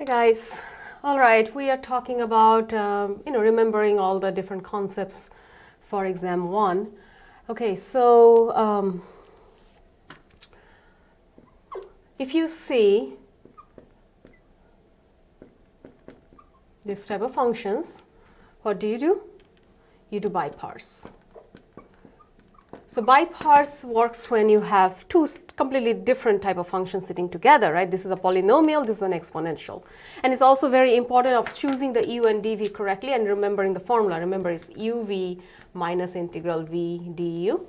Hi guys. All right, we are talking about remembering all the different concepts for exam 1. Okay, so if you see this type of functions, what do? You do by parse. So by parse works when you have two completely different type of functions sitting together, right? This is a polynomial, this is an exponential. And it's also very important of choosing the u and dv correctly and remembering the formula. Remember, it's uv minus integral v du.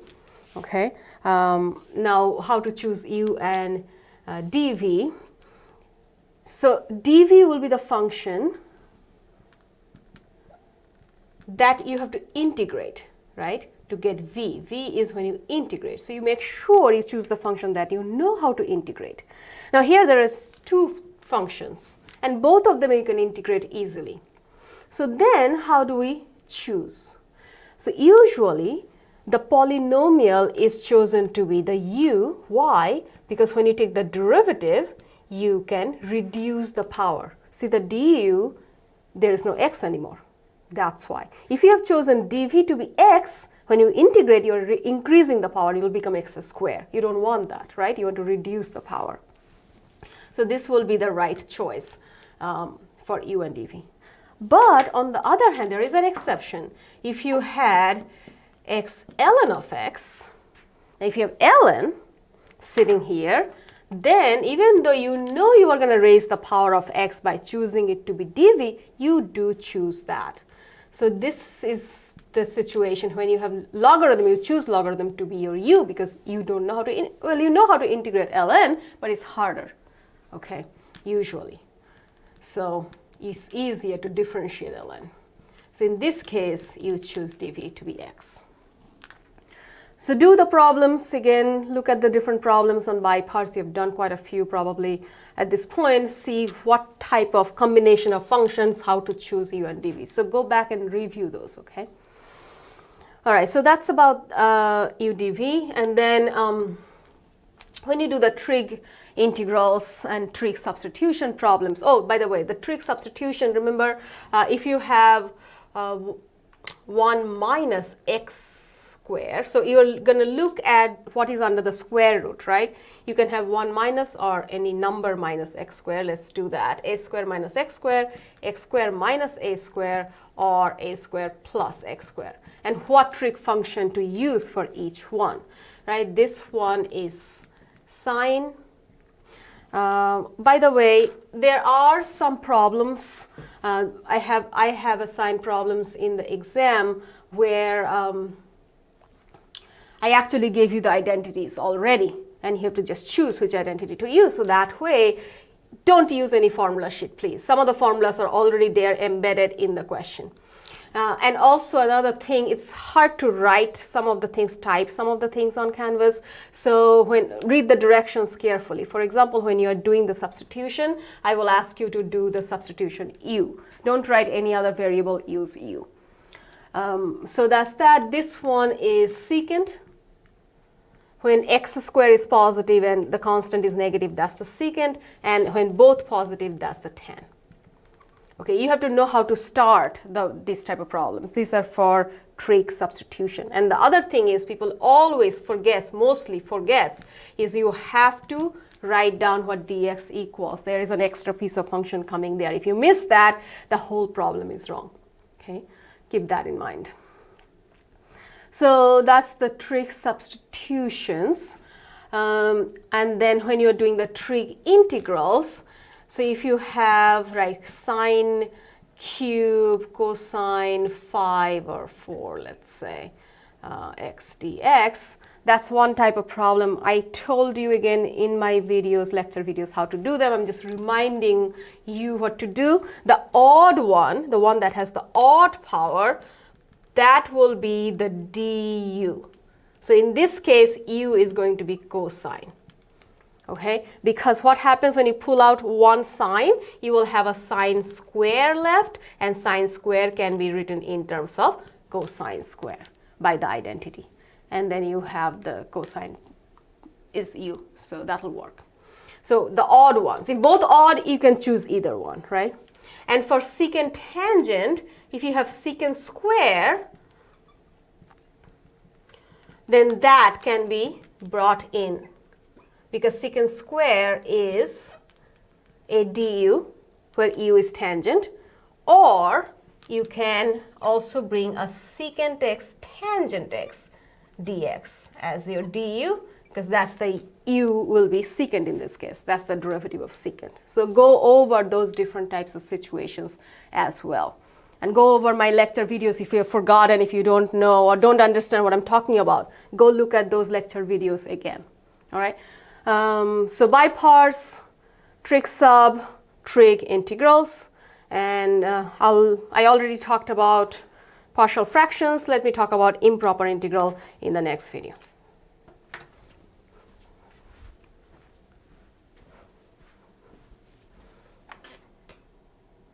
Okay. Now, how to choose u and dv. So dv will be the function that you have to integrate, right? To get v. V is when you integrate. So you make sure you choose the function that you know how to integrate. Now here there is two functions and both of them you can integrate easily. So then how do we choose? So usually the polynomial is chosen to be the u. Why? Because when you take the derivative, you can reduce the power. See the du, there is no x anymore. That's why. If you have chosen dv to be x, when you integrate, you're increasing the power, it will become x squared. You don't want that, right? You want to reduce the power. So this will be the right choice for u and dv. But on the other hand, there is an exception. If you had x ln of x, if you have ln sitting here, then even though you know you are going to raise the power of x by choosing it to be dv, you do choose that. So this is the situation when you have logarithm, you choose logarithm to be your u because you don't know how to, you know how to integrate ln, but it's harder, okay, usually. So it's easier to differentiate ln. So in this case, you choose dv to be x. So do the problems again, look at the different problems on by parse. You've done quite a few probably at this point. See what type of combination of functions, how to choose u and dv. So go back and review those, okay? All right, so that's about u dv. And then when you do the trig integrals and trig substitution problems, oh, by the way, the trig substitution, remember, if you have 1 minus x square. So you're going to look at what is under the square root, right? You can have 1 minus or any number minus x square. Let's do that. A square minus x square minus a square, or a square plus x square. And what trig function to use for each one, right? This one is sine. By the way, there are some problems. I have assigned problems in the exam where I actually gave you the identities already, and you have to just choose which identity to use. So that way, don't use any formula sheet, please. Some of the formulas are already there embedded in the question. And also another thing, it's hard to write some of the things, type some of the things on Canvas. So read the directions carefully. For example, when you are doing the substitution, I will ask you to do the substitution u. Don't write any other variable, use u. So that's that. This one is secant. When x squared is positive and the constant is negative, that's the secant. And when both positive, that's the tan. Okay, you have to know how to start these type of problems. These are for trig substitution. And the other thing is people always mostly forgets, is you have to write down what dx equals. There is an extra piece of function coming there. If you miss that, the whole problem is wrong. Okay, keep that in mind. So that's the trig substitutions. And then when you're doing the trig integrals, so if you have like sine cube, cosine 5 or 4, let's say, x dx, that's one type of problem. I told you again in my videos, lecture videos, how to do them. I'm just reminding you what to do. The odd one, the one that has the odd power, that will be the du. So in this case, u is going to be cosine. Okay, because what happens when you pull out one sine, you will have a sine square left, and sine square can be written in terms of cosine square by the identity. And then you have the cosine is u, so that will work. So the odd ones, if both odd, you can choose either one, right? And for secant tangent, if you have secant square, then that can be brought in, because secant square is a du where u is tangent, or you can also bring a secant x tangent x dx as your du, because that's the u will be secant in this case. That's the derivative of secant. So go over those different types of situations as well. And go over my lecture videos if you have forgotten, if you don't know or don't understand what I'm talking about. Go look at those lecture videos again. All right. So by parts, trig sub, trig integrals, and I already talked about partial fractions. Let me talk about improper integral in the next video.